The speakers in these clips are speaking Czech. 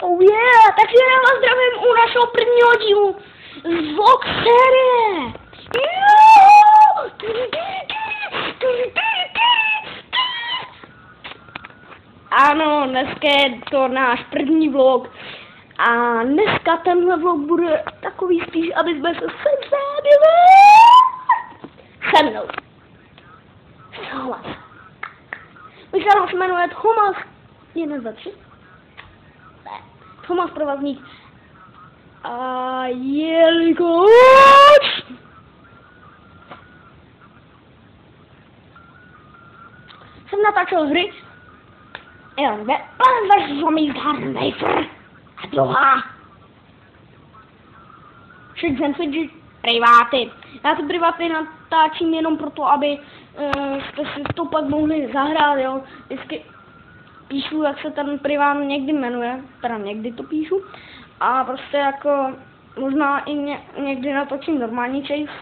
Oh yeah, takže já vás zdravím u našeho prvního dílu z vlog série. Ano, dneska je to náš první vlog a dneska tenhle vlog bude takový spíš, aby jsme se seznámili se mnou. Thomas. Michal se jmenuje Thomas 1, 2, 3. Thomas Provazník. A jelikož jsem natáčel hry LNB Plants vs. Zombies Garden Wafer a druhá Chicks and Fidget priváty. Já ty priváty natáčím jenom proto, aby jste si to pak mohli zahrát, jo. Vždycky píšu, jak se ten privát někdy jmenuje, teda někdy to píšu. A prostě jako možná i někdy natočím normální chase,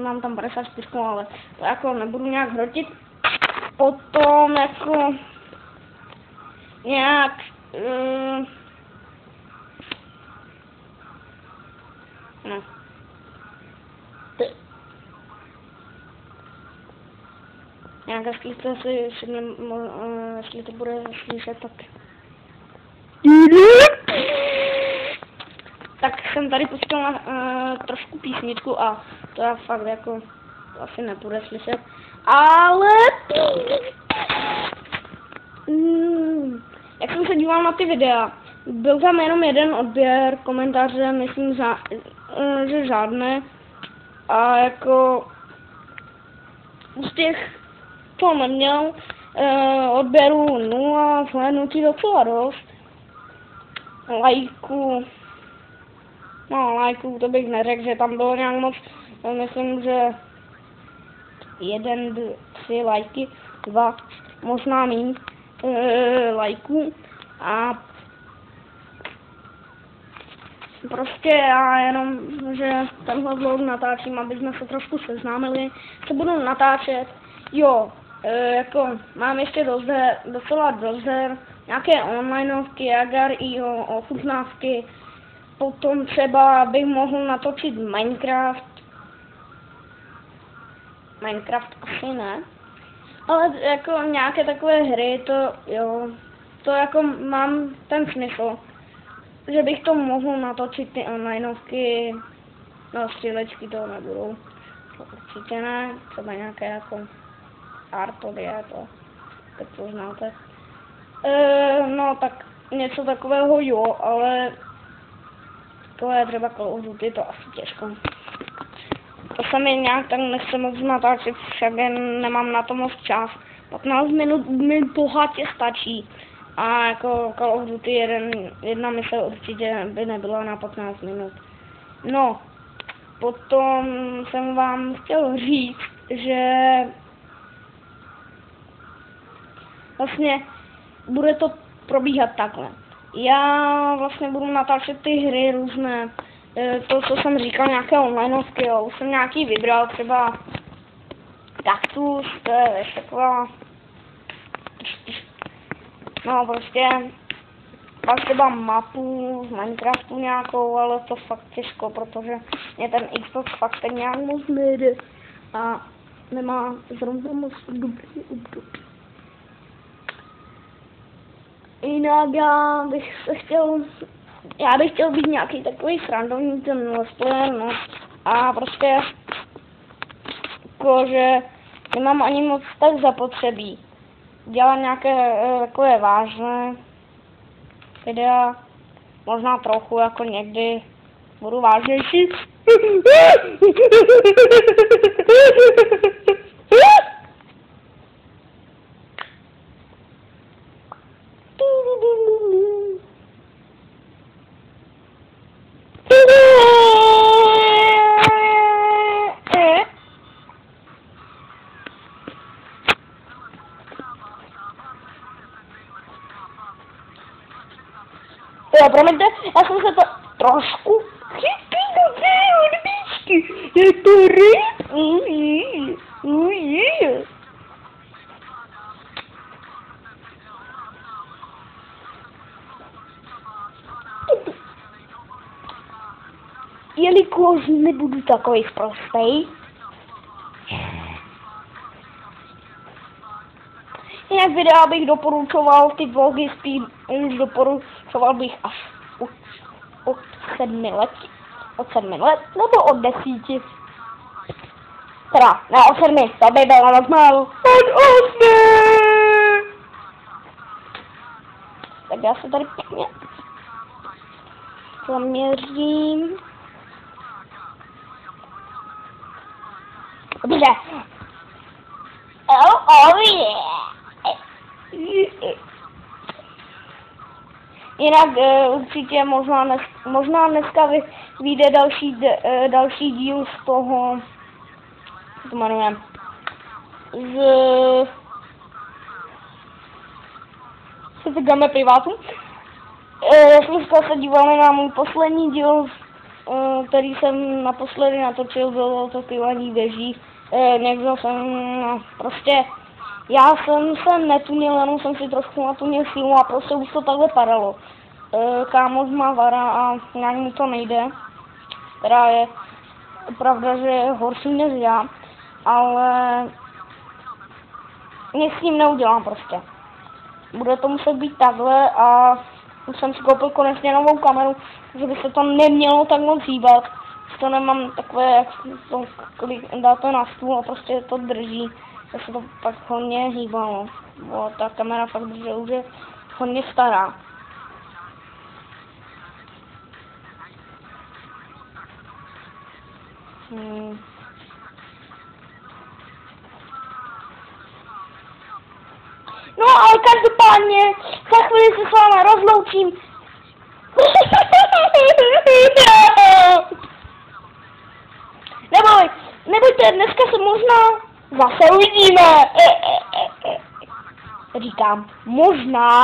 mám tam 54, ale to jako nebudu nějak hrotit. Potom jako nějak no. Nějak jestli to bude slyšet, tak jsem tady pustil na trošku písničku a to já fakt jako to asi nebude slyšet, ale jak jsem se díval na ty videa, byl tam jenom jeden odběr, komentáře, myslím, že žádné a jako z těch, co neměl, odběru 0, zhlédnutí docela dost, lajků, no lajků to bych neřekl, že tam bylo nějak moc, myslím, že 1, 3 lajky, 2, možná méně lajků a prostě já jenom, že tenhle vlog natáčím, aby jsme se trošku seznámili, co budu natáčet, jo, jako mám ještě docela dost her, nějaké onlineovky, jagar i ochutnávky, potom třeba bych mohl natočit Minecraft asi ne, ale jako nějaké takové hry, to jo, to jako mám ten smysl, že bych to mohl natočit ty onlineovky, no střílečky to nebudou, to určitě ne, třeba nějaké jako Artodie, to znáte. No tak něco takového jo, ale takové třeba Call of Duty to asi těžko. To se mi nějak tak nechce moc natáčet, však nemám na to moc čas. 15 minut mi bohatě stačí. A jako Call of Duty jedna mise určitě by nebyla na 15 minut. No, potom jsem vám chtěl říct, že vlastně bude to probíhat takhle. Já vlastně budu natáčet ty hry různé, to, co jsem říkal, nějaké onlineovky, jo. Už jsem nějaký vybral, třeba Cactus, to je taková, no prostě, pak třeba mapu z Minecraftu nějakou, ale to fakt těžko, protože mě ten Xbox fakt tak nějak moc nejde a nemá zrovna moc dobrý období. Jinak já bych chtěl být nějaký takový srandovní ten let's player, no. A prostě jako, že nemám ani moc tak zapotřebí dělat nějaké takové vážné videa, možná trochu jako někdy budu vážnější. Jo, promiňte, já jsem se to trošku chytil do té odbíčky. Je to ryb? jelikož nebudu takový prostej. Jinak videa bych doporučoval, ty vlogy spíš doporučoval bych až od 7 let. Od 7 let nebo od 10. Teda, ne od 7, to by bylo moc málo. Od 8! Tak já se tady pěkně zaměřím. Dobře. Oh yeah. Jinak určitě možná dneska vyjde další díl z toho, co to jmenuje, z Game privátu. Dneska se dívali na můj poslední díl, který jsem naposledy natočil, bylo to pivání věží. Někdo prostě já jsem se netunil, jenom jsem si trošku natunil sílu a prostě už to takhle padalo. Kámoš má vara a nějak mu to nejde. Teda je pravda, že je horší než já, ale nic s tím neudělám prostě. Bude to muset být takhle a už jsem si koupil konečně novou kameru, že by se to nemělo tak moc hýbat. To nemám takové, jak to dáte na stůl a prostě to drží. Já se to pak hodně hýbalo. Bo ta kamera fakt drží, už je hodně stará. No ale každopádně za chvíli se s vámi rozloučím. Nebojte, dneska se možná zase uvidíme. Říkám, možná.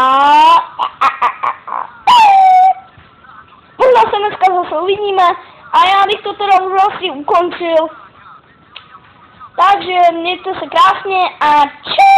Možná se dneska zase uvidíme a já bych to teda už vlastně ukončil. Takže mějte se krásně a čau.